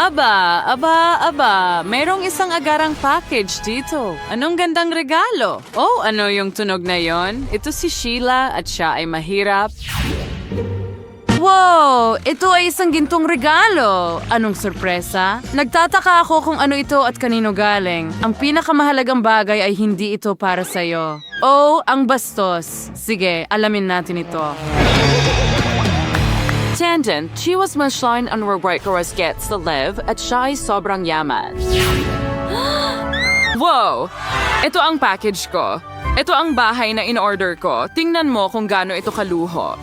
Aba, merong isang agarang package dito. Anong gandang regalo? Oh, ano yung tunog na yon? Ito si Sheila at siya ay mahirap. Wow! Ito ay isang gintong regalo! Anong sorpresa? Nagtataka ako kung ano ito at kanino galing. Ang pinakamahalagang bagay ay hindi ito para sa'yo. Oh, ang bastos. Sige, alamin natin ito. Tangent, she was machine on her work was gets to live at siya ay sobrang yaman. Wow! Ito ang package ko. Ito ang bahay na in-order ko. Tingnan mo kung gaano ito kaluho.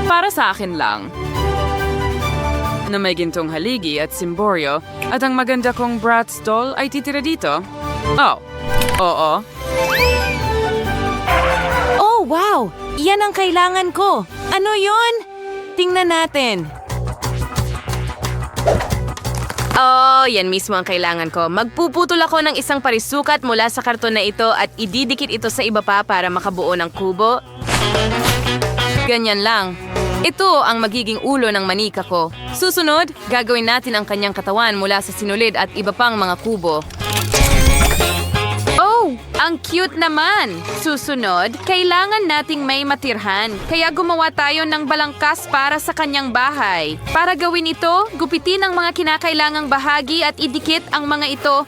Para sa akin lang. Na may gintong haligi at simboryo at ang maganda kong Bratz doll ay titira dito. Oh, oo. Oh, wow! Yan ang kailangan ko. Ano yon? Tingnan natin. Oh, yan mismo ang kailangan ko. Magpuputol ako ng isang parisukat mula sa karton na ito at ididikit ito sa iba pa para makabuo ng kubo. Ganyan lang. Ito ang magiging ulo ng manika ko. Susunod, gagawin natin ang kanyang katawan mula sa sinulid at iba pang mga kubo. Oh, ang cute naman! Susunod, kailangan nating may matirhan. Kaya gumawa tayo ng balangkas para sa kanyang bahay. Para gawin ito, gupitin ang mga kinakailangang bahagi at idikit ang mga ito.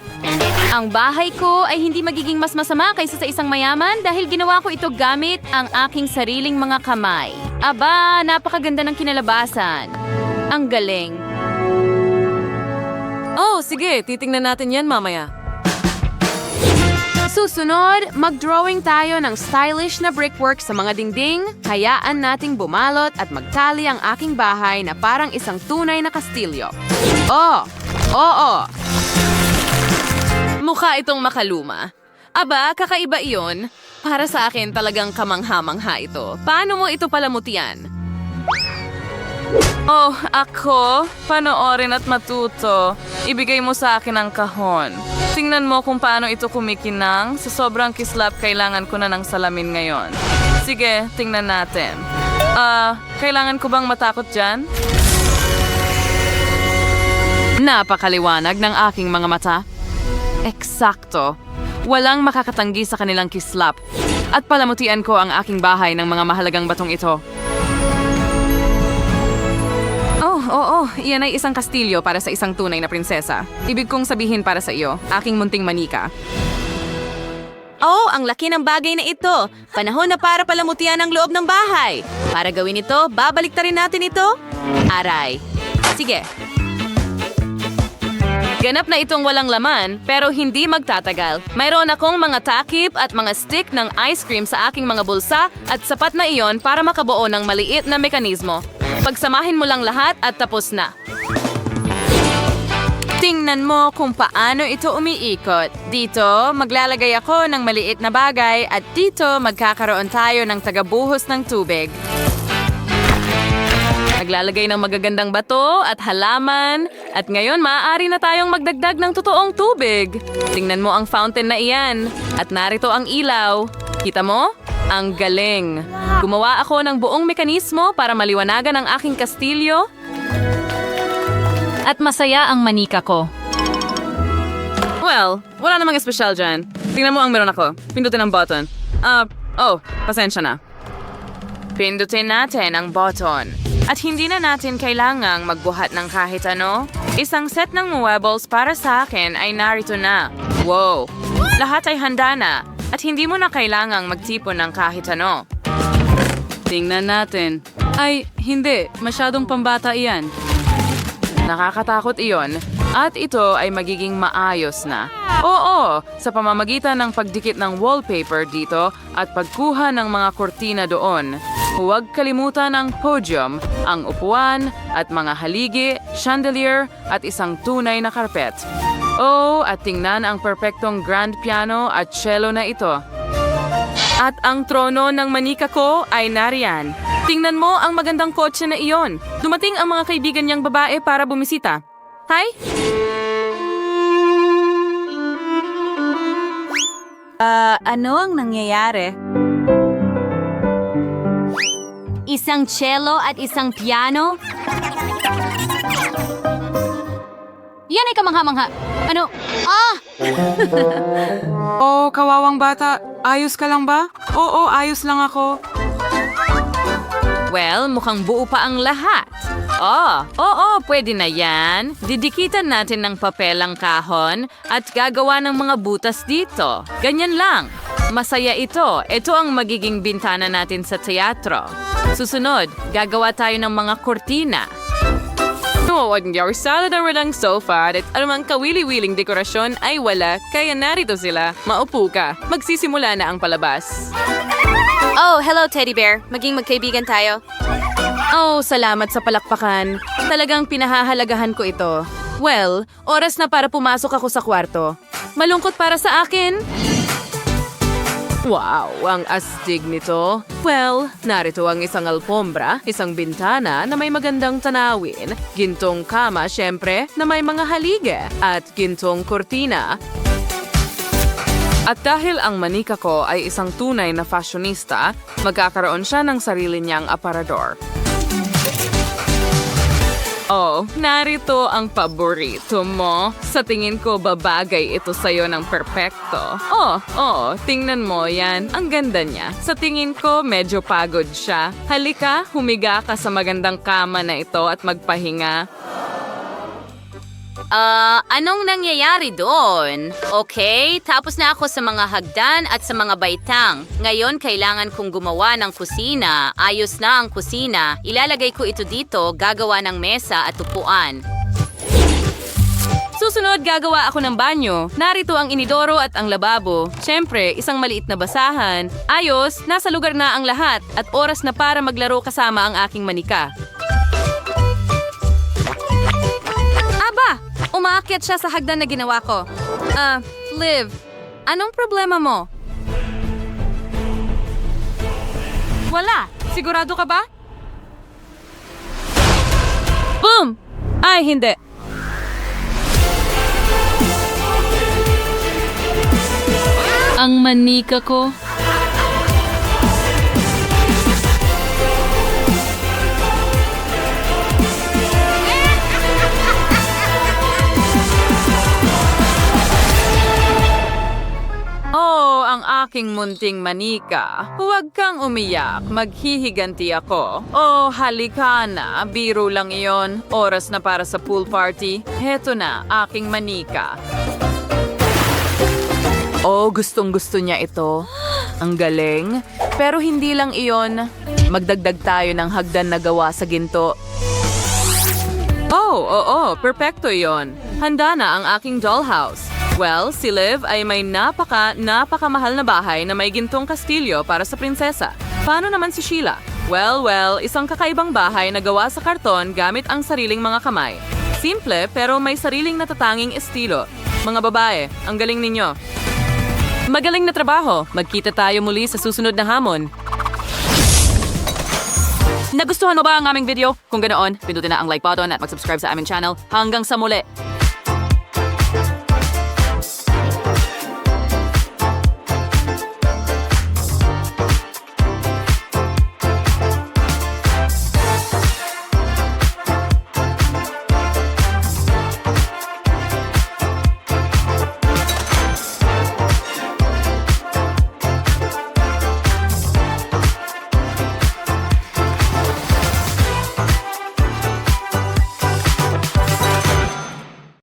Ang bahay ko ay hindi magiging mas masama kaysa sa isang mayaman dahil ginawa ko ito gamit ang aking sariling mga kamay. Aba, napakaganda ng kinalabasan. Ang galing. Oh, sige, titingnan natin yan mamaya. Susunod, mag-drawing tayo ng stylish na brickwork sa mga dingding. Hayaan nating bumalot at magtali ang aking bahay na parang isang tunay na kastilyo. Oh, oo. Mukha itong makaluma. Aba, kakaiba iyon. Para sa akin talagang kamangha-mangha ito. Paano mo ito palamutian? Oh, ako? Panoorin at matuto. Ibigay mo sa akin ang kahon. Tingnan mo kung paano ito kumikinang. Sa sobrang kislap, kailangan ko na ng salamin ngayon. Sige, tingnan natin. Kailangan ko bang matakot dyan? Napakaliwanag ng aking mga mata. Eksakto. Walang makakatanggi sa kanilang kislap. At palamutian ko ang aking bahay ng mga mahalagang batong ito. Oo, iyan ay isang kastilyo para sa isang tunay na prinsesa. Ibig kong sabihin para sa iyo, aking munting manika. Oh, ang laki ng bagay na ito. Panahon na para palamutian ang loob ng bahay. Para gawin ito, babalik ta rin natin ito. Aray. Sige. Ganap na itong walang laman, pero hindi magtatagal. Mayroon akong mga takip at mga stick ng ice cream sa aking mga bulsa at sapat na iyon para makabuo ng maliit na mekanismo. Pagsamahin mo lang lahat at tapos na. Tingnan mo kung paano ito umiikot. Dito, maglalagay ako ng maliit na bagay at dito magkakaroon tayo ng tagabuhos ng tubig. Naglalagay ng magagandang bato at halaman at ngayon maaari na tayong magdagdag ng totoong tubig. Tingnan mo ang fountain na iyan at narito ang ilaw. Kita mo? Ang galing. Gumawa ako ng buong mekanismo para maliwanagan ang aking kastilyo. At masaya ang manika ko. Well, wala namang espesyal dyan. Tingnan mo ang meron ako. Pindutin ang button. Pasensya na. Pindutin natin ang button. At hindi na natin kailangang magbuhat ng kahit ano. Isang set ng muebles para sa akin ay narito na. Wow! Lahat ay handa na. At hindi mo na kailangang magtipon ng kahit ano. Tingnan natin. Ay, hindi. Masyadong pambata iyan. Nakakatakot iyon. At ito ay magiging maayos na. Oo, sa pamamagitan ng pagdikit ng wallpaper dito at pagkuha ng mga kortina doon. Huwag kalimutan ang podium, ang upuan, at mga haligi, chandelier, at isang tunay na karpet. Oh, at tingnan ang perpektong grand piano at cello na ito. At ang trono ng manika ko ay nariyan. Tingnan mo ang magandang kotse na iyon. Dumating ang mga kaibigan niyang babae para bumisita. Hi? Ano ang nangyayari? Isang cello at isang piano? Yan ay kamangha-mangha. Ano? Ah! Oh, kawawang bata. Ayos ka lang ba? Oo, ayos lang ako. Well, mukhang buo pa ang lahat. Oo, pwede na yan. Didikitan natin ng papel ang kahon at gagawa ng mga butas dito. Ganyan lang. Masaya ito. Ito ang magiging bintana natin sa teatro. Susunod, gagawa tayo ng mga kurtina. No, our salad na walang sofa at anumang kawili-wiling dekorasyon ay wala, kaya narito sila. Maupo ka. Magsisimula na ang palabas. Oh, hello, Teddy Bear. Maging magkaibigan tayo. Oh, salamat sa palakpakan. Talagang pinahahalagahan ko ito. Well, oras na para pumasok ako sa kwarto. Malungkot para sa akin? Wow, ang astig nito. Well, narito ang isang alpombra, isang bintana na may magandang tanawin, gintong kama syempre na may mga halige, at gintong kurtina. At dahil ang manika ko ay isang tunay na fashionista, magkakaroon siya ng sarili niyang aparador. Oh, narito ang paborito mo. Sa tingin ko, babagay ito sa'yo ng perpekto. Tingnan mo yan. Ang ganda niya. Sa tingin ko, medyo pagod siya. Halika, humiga ka sa magandang kama na ito at magpahinga. Anong nangyayari doon? Okay, tapos na ako sa mga hagdan at sa mga baitang. Ngayon, kailangan kong gumawa ng kusina. Ayos na ang kusina. Ilalagay ko ito dito, gagawa ng mesa at upuan. Susunod, gagawa ako ng banyo. Narito ang inidoro at ang lababo. Siyempre, isang maliit na basahan. Ayos, nasa lugar na ang lahat at oras na para maglaro kasama ang aking manika. Umaakyat siya sa hagdan na ginawa ko. Liv, anong problema mo? Wala. Sigurado ka ba? Boom! Ay, hindi. Ang manika ko. Oh, ang aking munting manika. Huwag kang umiyak. Maghihiganti ako. Oh, halika na. Biro lang iyon. Oras na para sa pool party. Heto na, aking manika. Oh, gustong-gusto niya ito. Ang galing. Pero hindi lang iyon. Magdagdag tayo ng hagdan na gawa sa ginto. Oo, perpekto iyon. Handa na ang aking dollhouse. Well, si Liv ay may napakamahal na bahay na may gintong kastilyo para sa prinsesa. Paano naman si Sheila? Well, isang kakaibang bahay na gawa sa karton gamit ang sariling mga kamay. Simple pero may sariling natatanging estilo. Mga babae, ang galing ninyo. Magaling na trabaho. Magkita tayo muli sa susunod na hamon. Nagustuhan mo ba ang aming video? Kung ganoon, pindutin na ang like button at mag-subscribe sa aming channel. Hanggang sa muli!